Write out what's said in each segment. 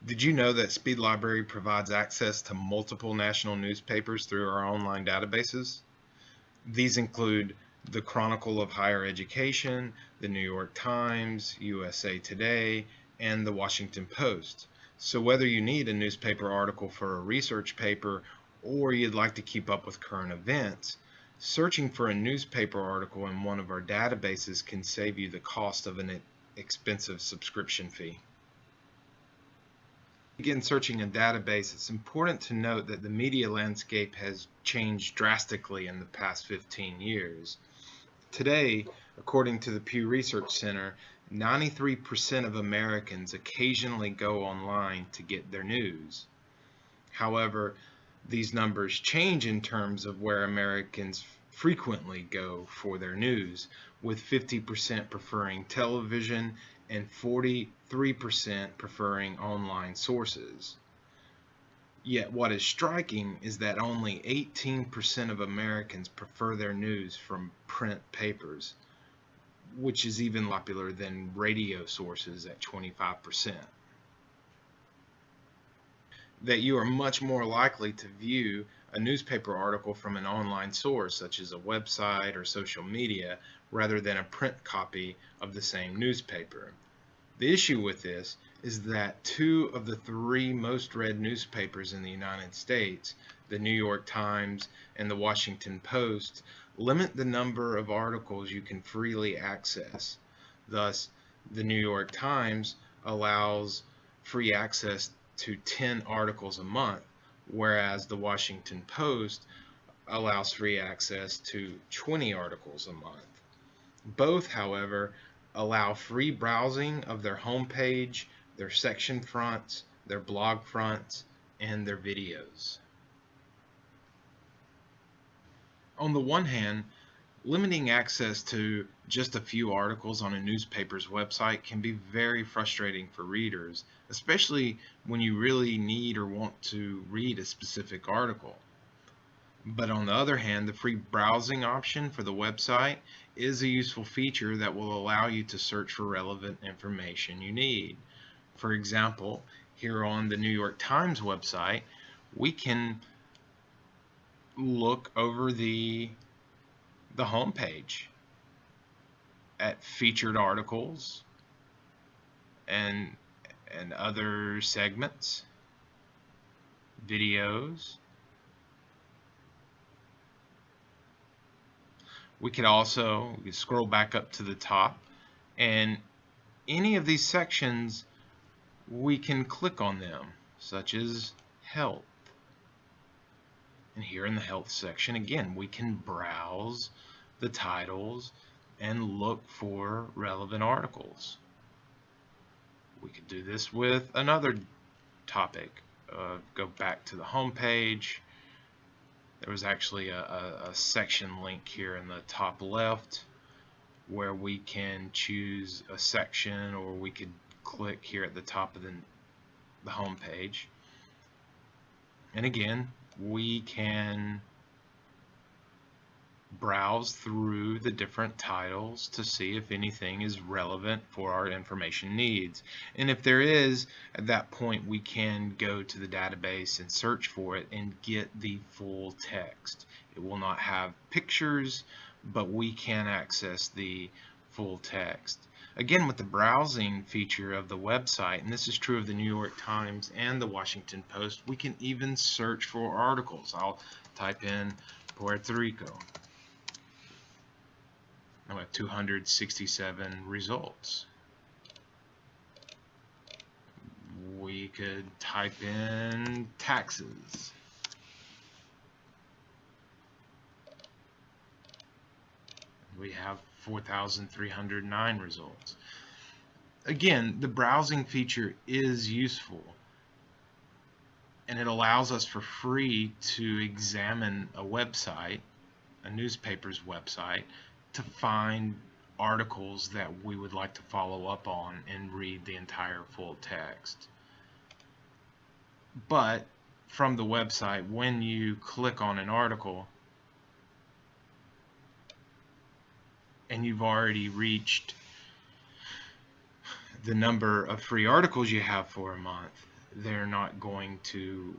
Did you know that Speed Library provides access to multiple national newspapers through our online databases? These include the Chronicle of Higher Education, the New York Times, USA Today, and the Washington Post. So whether you need a newspaper article for a research paper or you'd like to keep up with current events, searching for a newspaper article in one of our databases can save you the cost of an expensive subscription fee. Begin searching a database, it's important to note that the media landscape has changed drastically in the past 15 years. Today, according to the Pew Research Center, 93% of Americans occasionally go online to get their news. However, these numbers change in terms of where Americans frequently go for their news, with 50% preferring television and 43% preferring online sources. Yet what is striking is that only 18% of Americans prefer their news from print papers, which is even popular than radio sources at 25%. That you are much more likely to view a newspaper article from an online source such as a website or social media rather than a print copy of the same newspaper. The issue with this is that 2 of the 3 most read newspapers in the United States, the New York Times and the Washington Post, limit the number of articles you can freely access. Thus, the New York Times allows free access to 10 articles a month, whereas the Washington Post allows free access to 20 articles a month. Both, however, allow free browsing of their homepage, their section fronts, their blog fronts, and their videos. On the one hand, limiting access to just a few articles on a newspaper's website can be very frustrating for readers, especially when you really need or want to read a specific article. But on the other hand, the free browsing option for the website is a useful feature that will allow you to search for relevant information you need. For example, here on the New York Times website, we can look over the homepage at featured articles and other segments, videos. We could also scroll back up to the top, and any of these sections we can click on them, such as health. And here in the health section, again, we can browse the titles and look for relevant articles. We could do this with another topic. Go back to the home page. There was actually a section link here in the top left where we can choose a section, or we could click here at the top of the home page. And again, we can browse through the different titles to see if anything is relevant for our information needs. And if there is, at that point we can go to the database and search for it and get the full text. It will not have pictures, but we can access the full text. Again, with the browsing feature of the website, and this is true of the New York Times and the Washington Post, we can even search for articles. I'll type in Puerto Rico. I have 267 results. We could type in taxes. We have 4,309 results. Again, the browsing feature is useful, and it allows us for free to examine a website, a newspaper's website, to find articles that we would like to follow up on and read the entire full text. But from the website, when you click on an article and you've already reached the number of free articles you have for a month, they're not going to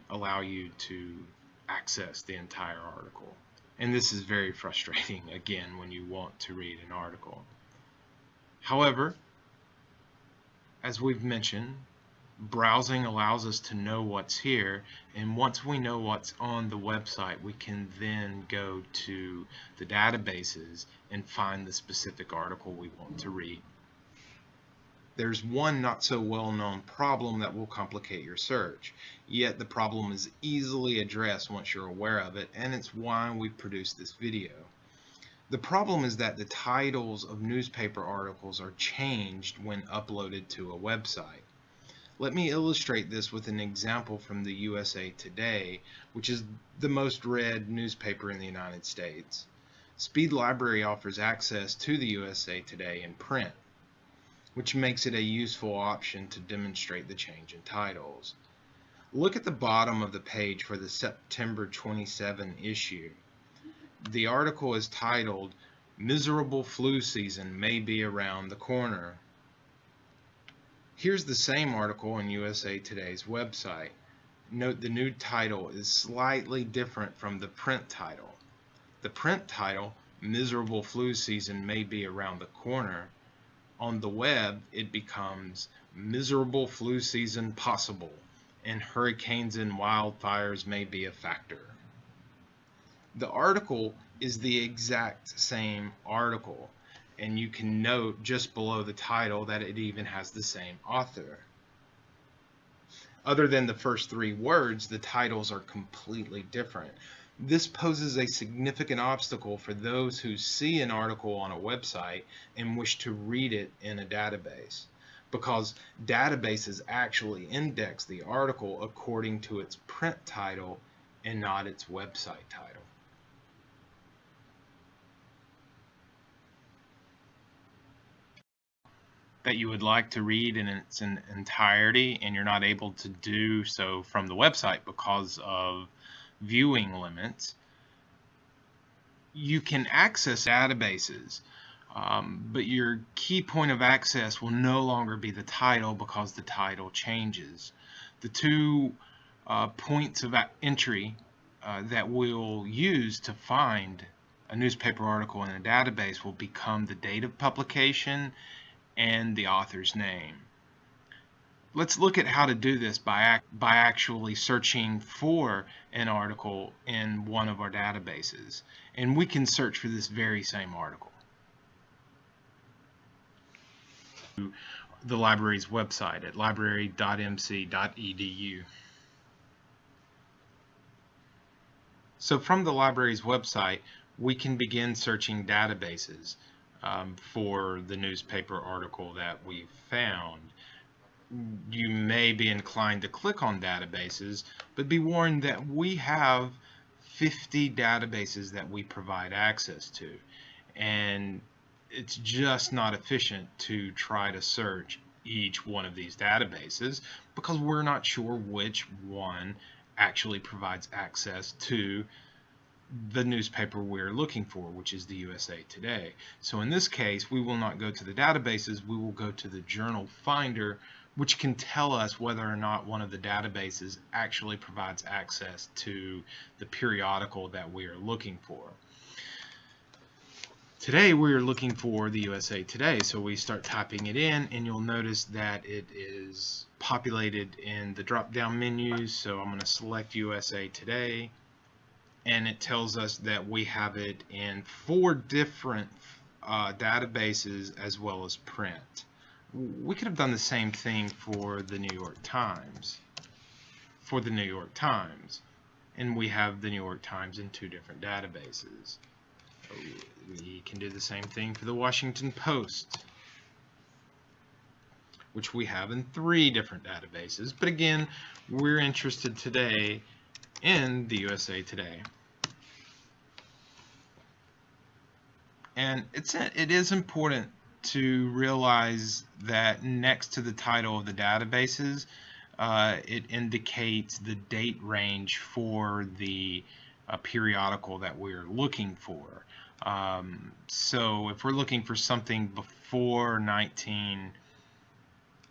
allow you to access the entire article. And this is very frustrating, again, when you want to read an article. However, as we've mentioned, browsing allows us to know what's here, and once we know what's on the website, we can then go to the databases and find the specific article we want to read. There's one not so well-known problem that will complicate your search, yet the problem is easily addressed once you're aware of it, and it's why we've produced this video. The problem is that the titles of newspaper articles are changed when uploaded to a website. Let me illustrate this with an example from the USA Today, which is the most read newspaper in the United States. Speed Library offers access to the USA Today in print, which makes it a useful option to demonstrate the change in titles. Look at the bottom of the page for the September 27 issue. The article is titled, "Miserable Flu Season May Be Around the Corner." Here's the same article on USA Today's website. Note the new title is slightly different from the print title. The print title, "Miserable Flu Season May Be Around the Corner," on the web it becomes "Miserable Flu Season Possible, and Hurricanes and Wildfires May Be a Factor." The article is the exact same article, and you can note just below the title that it even has the same author. Other than the first three words, the titles are completely different. This poses a significant obstacle for those who see an article on a website and wish to read it in a database, because databases actually index the article according to its print title and not its website title. That you would like to read in its entirety and you're not able to do so from the website because of viewing limits, you can access databases, but your key point of access will no longer be the title because the title changes. The two points of entry that we'll use to find a newspaper article in a database will become the date of publication and the author's name. Let's look at how to do this by actually searching for an article in one of our databases, and we can search for this very same article. The library's website at library.mc.edu. So from the library's website, we can begin searching databases for the newspaper article that we found. You may be inclined to click on databases, but be warned that we have 50 databases that we provide access to, and it's just not efficient to try to search each one of these databases because we're not sure which one actually provides access to the newspaper we're looking for, which is the USA Today. So in this case, we will not go to the databases, we will go to the journal finder, which can tell us whether or not one of the databases actually provides access to the periodical that we are looking for. Today we are looking for the USA Today, so we start typing it in, and you'll notice that it is populated in the drop-down menus. So I'm going to select USA Today, and it tells us that we have it in 4 different databases as well as print. We could have done the same thing for the New York Times. And we have the New York Times in 2 different databases. We can do the same thing for the Washington Post, which we have in 3 different databases. But again, we're interested today in the USA Today. And it is important to realize that next to the title of the databases, it indicates the date range for the periodical that we're looking for. So if we're looking for something before 19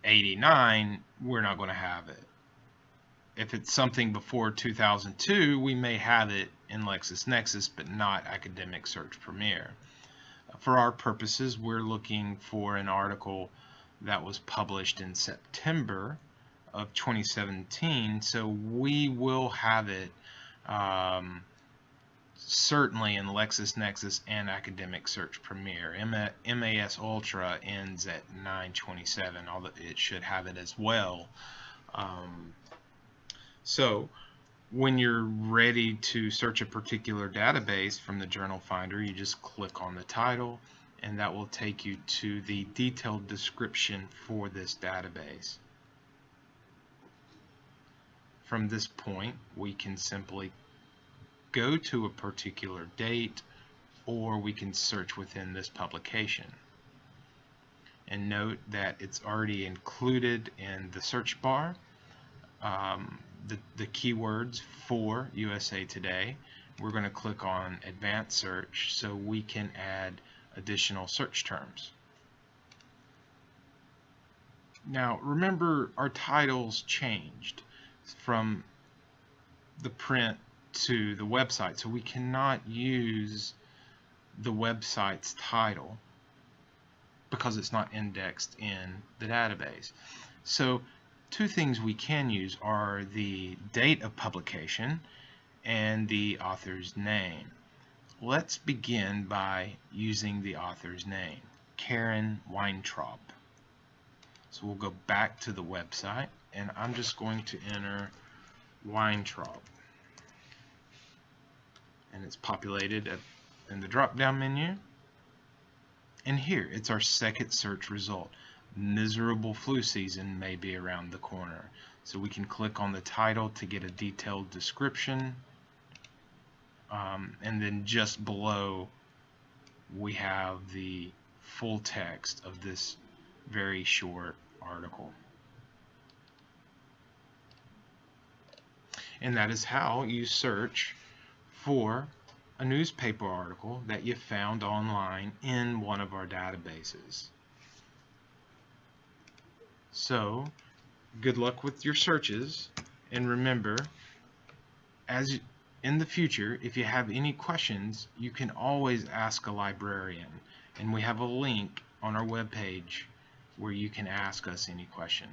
'89, we're not going to have it. If it's something before 2002, we may have it in LexisNexis, but not Academic Search Premier. For our purposes, we're looking for an article that was published in September of 2017, so we will have it certainly in LexisNexis and Academic Search Premier. MAS Ultra ends at 9/27, although it should have it as well. So when you're ready to search a particular database from the Journal Finder, you just click on the title, and that will take you to the detailed description for this database. From this point, we can simply go to a particular date, or we can search within this publication. And note that it's already included in the search bar. The keywords for USA Today. We're going to click on Advanced Search so we can add additional search terms. Now remember, our titles changed from the print to the website, so we cannot use the website's title because it's not indexed in the database. So two things we can use are the date of publication and the author's name. Let's begin by using the author's name, Karen Weintraub. So we'll go back to the website, and I'm just going to enter Weintraub. And it's populated in the drop-down menu. And here, it's our second search result. Miserable flu season may be around the corner. So we can click on the title to get a detailed description. And then just below, we have the full text of this very short article. And that is how you search for a newspaper article that you found online in one of our databases. So, good luck with your searches, and remember, in the future, if you have any questions, you can always ask a librarian, and we have a link on our webpage where you can ask us any question.